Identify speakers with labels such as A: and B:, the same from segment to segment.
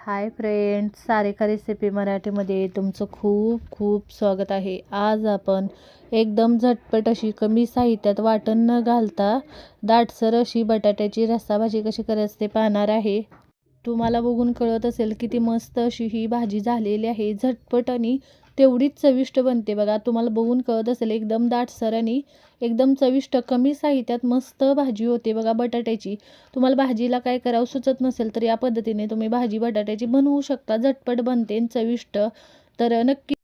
A: Hi friends, Sarika recipe मराठीमध्ये तुमचं खूप खूप स्वागत आहे। आज आपण एकदम झटपट अशी कमी साहित्यात वाटण न घालता दाटसर अशी बटाट्याची रस्सा भाजी कशी करायची ते पाहणार आहे। तुम्हाला बघून कळत असेल किती मस्त अशी ही भाजी झालेली आहे। झटपट आणि तेवढीच चविष्ट बनते बघा। तुम्हाला बघून कळत असेल एकदम दाटसर आणि एकदम चविष्ट कमी साहित्यात मस्त भाजी होते बघा बटाट्याची। तुम्हाला भाजीला काय करावं सुचत नसेल तर या पद्धतीने तुम्ही भाजी बटाट्याची बनवू शकता। झटपट बनते आणि चविष्ट। तर नक्की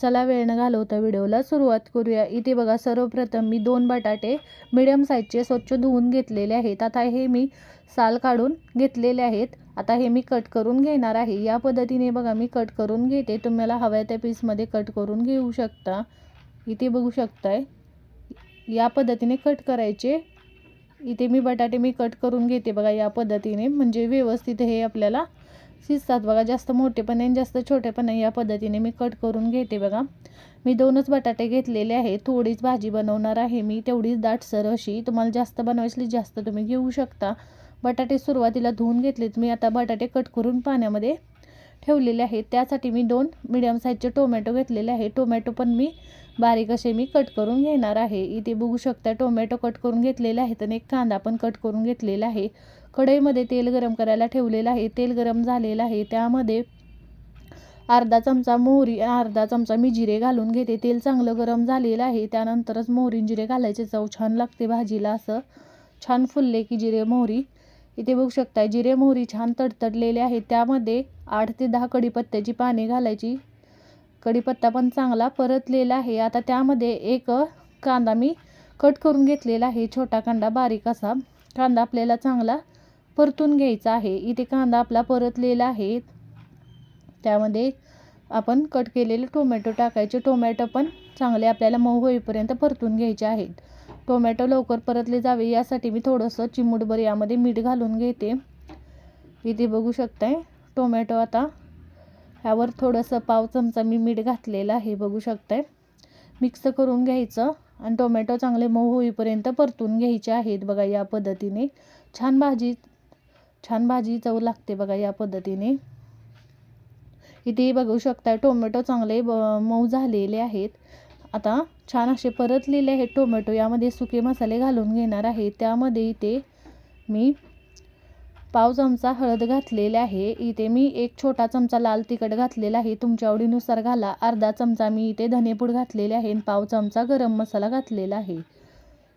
A: चला वेळ न घालवता व्हिडिओला सुरुवात करूया। इथे बघा सर्वप्रथम मी 2 बटाटे मीडियम साईजचे स्वच्छ धुवून घेतलेले आहेत। आता हे मी साल काढून घेतलेले आहेत। आता हे मी कट करून घेणार आहे। या पद्धतीने बघा मी कट करून घेते। तुम्हाला हव्या त्या पीसमध्ये कट करून घेऊ शकता। इथे बघू शकताय या पद्धतीने कट करायचे। इथे मी बटाटे कट करून घेते बघा या पद्धतीने, म्हणजे व्यवस्थित हे आपल्याला शिजतात बघा। जास्त मोठे पण नाही जास्त छोटे पण नाही, या पद्धतीने मी कट करून घेते बघा। मी 2च बटाटे घेतलेले आहे। थोडीच भाजी बनवणार आहे मी, तेवढीच दाटसर अशी। तुम्हाला जास्त बनवायची जास्त तुम्ही घेऊ शकता। बटाटे सुरुवातीला धुवून घेतलेत मी। आता बटाटे कट करून पाण्यामध्ये ठेवलेले आहेत। त्यासाठी मी 2 मीडियम साईजचे टोमॅटो घेतलेले आहे। टोमॅटो पण मी बारीक असे मी कट करून घेणार आहे। इथे बघू शकता टोमॅटो कट करून घेतलेले आहेत आणि एक कांदा पण कट करून घेतलेला आहे। कढईमध्ये तेल गरम करायला ठेवलेलं आहे। तेल गरम झालेलं आहे। त्यामध्ये अर्धा चमचा मोहरी, अर्धा चमचा मी जिरे घालून घेते। तेल चांगलं गरम झालेलं आहे। त्यानंतरच मोहरी जिरे घालायचे, चव छान लागते भाजीला। असं छान फुलले की जिरे मोहरी, इथे बघू शकता जिरे मोहरी छान तडतडलेले आहे। त्यामध्ये 8 ते 10 कढीपत्त्याची पाने घालायची। कढीपत्ता पण चांगला परतलेला आहे। आता त्यामध्ये एक कांदा मी कट करून घेतलेला आहे, छोटा कांदा बारीक असा। कांदा आपल्याला चांगला परतून घ्यायचा आहे। इथे कांदा आपला परतलेला आहे। त्यामध्ये आपण कट केलेले टोमॅटो टाकायचे। टोमॅटो पण चांगले आपल्याला मऊ होईपर्यंत परतून घ्यायचे आहेत। टोमॅटो लवकर परतले जावे यासाठी मी थोडंसं चिमूटभर यामध्ये मीठ घालून घेते। इथे बघू शकताय टोमॅटो आता ह्यावर थोडंसं पाव चमचा मी मीठ घातलेलं आहे। बघू शकताय मिक्स करून घ्यायचं आणि टोमॅटो चांगले मऊ होईपर्यंत परतून घ्यायचे आहेत बघा। या पद्धतीने छान भाजी चव लागते बघा या पद्धतीने। इथे बघू शकता टोमॅटो चांगले मऊ झालेले आहेत। आता छान असे परतलेले आहेत टोमॅटो। यामध्ये सुके मसाले घालून घेणार आहे। त्यामध्ये इथे मी पाव चमचा हळद घातलेले आहे। इथे मी एक छोटा चमचा लाल तिखट घातलेला आहे, तुमच्या आवडीनुसार घाला। अर्धा चमचा मी इथे धनेपूड घातलेले आहे आणि पाव चमचा गरम मसाला घातलेला आहे।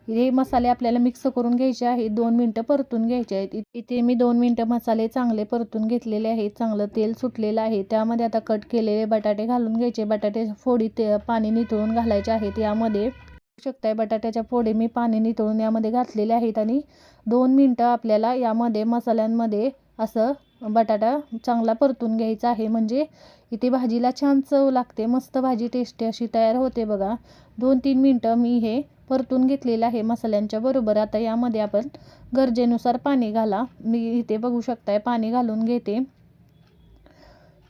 A: हे मसाले आपल्याला मिक्स करून घ्यायचे आहेत। 2 मिनिटं परतून घ्यायचे आहेत। इथे मी 2 मिनिटं मसाले चांगले परतून घेतलेले आहेत। चांगलं तेल सुटलेलं आहे। त्यामध्ये आता कट केलेले बटाटे घालून घ्यायचे। बटाटे फोडी पाणी नितळून घालायचे आहेत। यामध्ये बघू शकताय बटाट्याच्या फोडी मी पाणी नितळून यामध्ये घातलेले आहेत आणि 2 मिनिटं आपल्याला यामध्ये मसाल्यांमध्ये असं बटाटा चांगला परतून घ्यायचा आहे, म्हणजे इथे भाजीला छान चव लागते। मस्त भाजी टेस्टी अशी तयार होते बघा। 2-3 मिनिटं मी हे परतून घेतलेलं आहे मसाल्यांच्या बरोबर। आता यामध्ये आपण गरजेनुसार पाणी घाला। मी इथे बघू शकताय पाणी घालून घेते।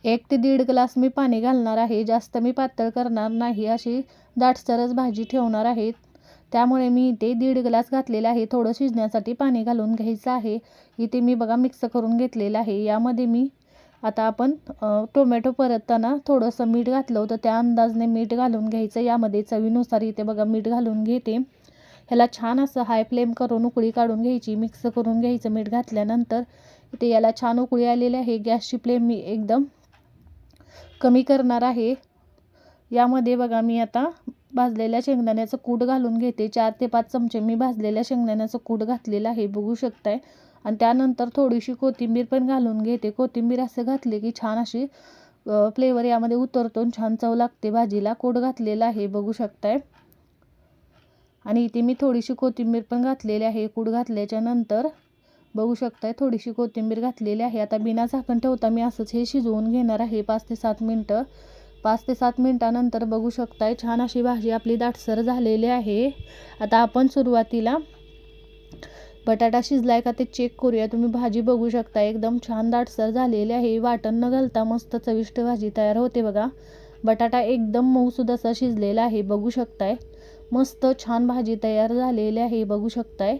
A: 1 ते 1.5 ग्लास मी पाणी घालणार आहे। जास्त मी पातळ करणार नाही, अशी दाटसरच भाजी ठेवणार आहे। त्यामुळे मी इथे 1.5 ग्लास घातलेला आहे। थोडं शिजण्यासाठी पाणी घालून घ्यायचं आहे। इथे मी बघा मिक्स करून घेतलेलं आहे। यामध्ये मी आता आपण टोमॅटो परतताना थोडंसं मीठ घातलं होतं, त्या अंदाजाने मीठ घालून घ्यायचं यामध्ये चवीनुसार। इथे बघा मीठ घालून घेते। ह्याला छान असं हाय फ्लेम करून उकळी काढून घ्यायची, मिक्स करून घ्यायचं मीठ घातल्यानंतर। इथे याला छान उकळी आलेली आहे। गॅसची फ्लेम मी एकदम कमी करणार आहे। यामध्ये बघा मी आता भाजलेल्या शेंगदाण्याचं कूट घालून घेते। 4 ते 5 चमचे मी भाजलेल्या शेंगदाण्याचं कूट घातलेलं आहे, बघू शकताय। आणि त्यानंतर थोडीशी कोथिंबीर पण घालून घेते। कोथिंबीर असं घातले की छान अशी फ्लेवर यामध्ये उतरतो, छान चव लागते भाजीला। कूट घातलेला आहे बघू शकताय आणि इथे मी थोडीशी कोथिंबीर पण घातलेली आहे। कूट घातल्याच्या नंतर बघू शकताय थोडीशी कोथिंबीर घातलेली आहे। आता बिना झाकण ठेवता मी असंच हे शिजवून घेणार आहे 5 ते 7 मिनिटं। 5 ते 7 मिनिटानंतर बघू शकताय छान अशी भाजी आपली दाटसर झालेली आहे। आता आपण सुरुवातीला बटाटा शिजलाय का ते चेक करूया। तुम्ही भाजी बघू शकता एकदम छान दाटसर झालेली आहे। वाटण न घालता मस्त चविष्ट भाजी तयार होते बघा। बटाटा एकदम मऊसूद असा शिजलेला आहे, बघू शकताय। मस्त छान भाजी तयार झालेली आहे, बघू शकताय।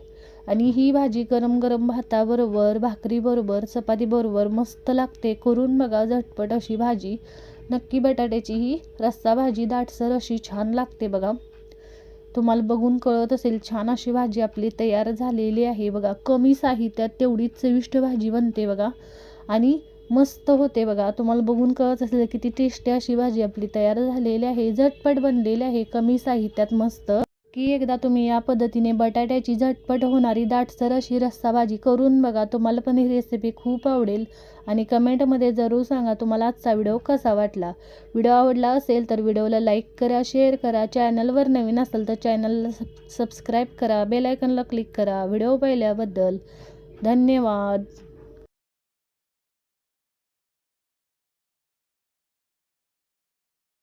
A: आणि ही भाजी गरम गरम भाताबरोबर, भाकरीबरोबर, चपातीबरोबर मस्त लागते. करून बघा झटपट अशी भाजी. नक्की बटाट्याची ही रस्सा भाजी दाटसर अशी छान लागते बघा. तुम्हाला बघून कळत असेल, छान अशी भाजी आपली तयार झालेली आहे बघा. कमी साहित्यात तेवढीच चविष्ट भाजी बनते बघा आणि मस्त होते बघा. तुम्हाला बघून कळत असेल किती टेस्टी अशी भाजी आपली तयार झालेली आहे. झटपट बनलेली आहे, कमी साहित्यात मस्त. की एकदा तुम्ही या पद्धतीने बटाट्याची झटपट होणारी दाटसर अशी रस्सा भाजी करून बघा. तुम्हाला पण ही रेसिपी खूप आवडेल आणि कमेंटमध्ये जरूर सांगा तुम्हाला आजचा व्हिडिओ कसा वाटला. व्हिडिओ आवडला असेल तर व्हिडिओला लाईक करा, शेअर करा. चॅनलवर नवीन असेल तर चॅनलला सबस्क्राईब करा, बेल आयकॉनला क्लिक करा. व्हिडिओ पाहिल्याबद्दल धन्यवाद.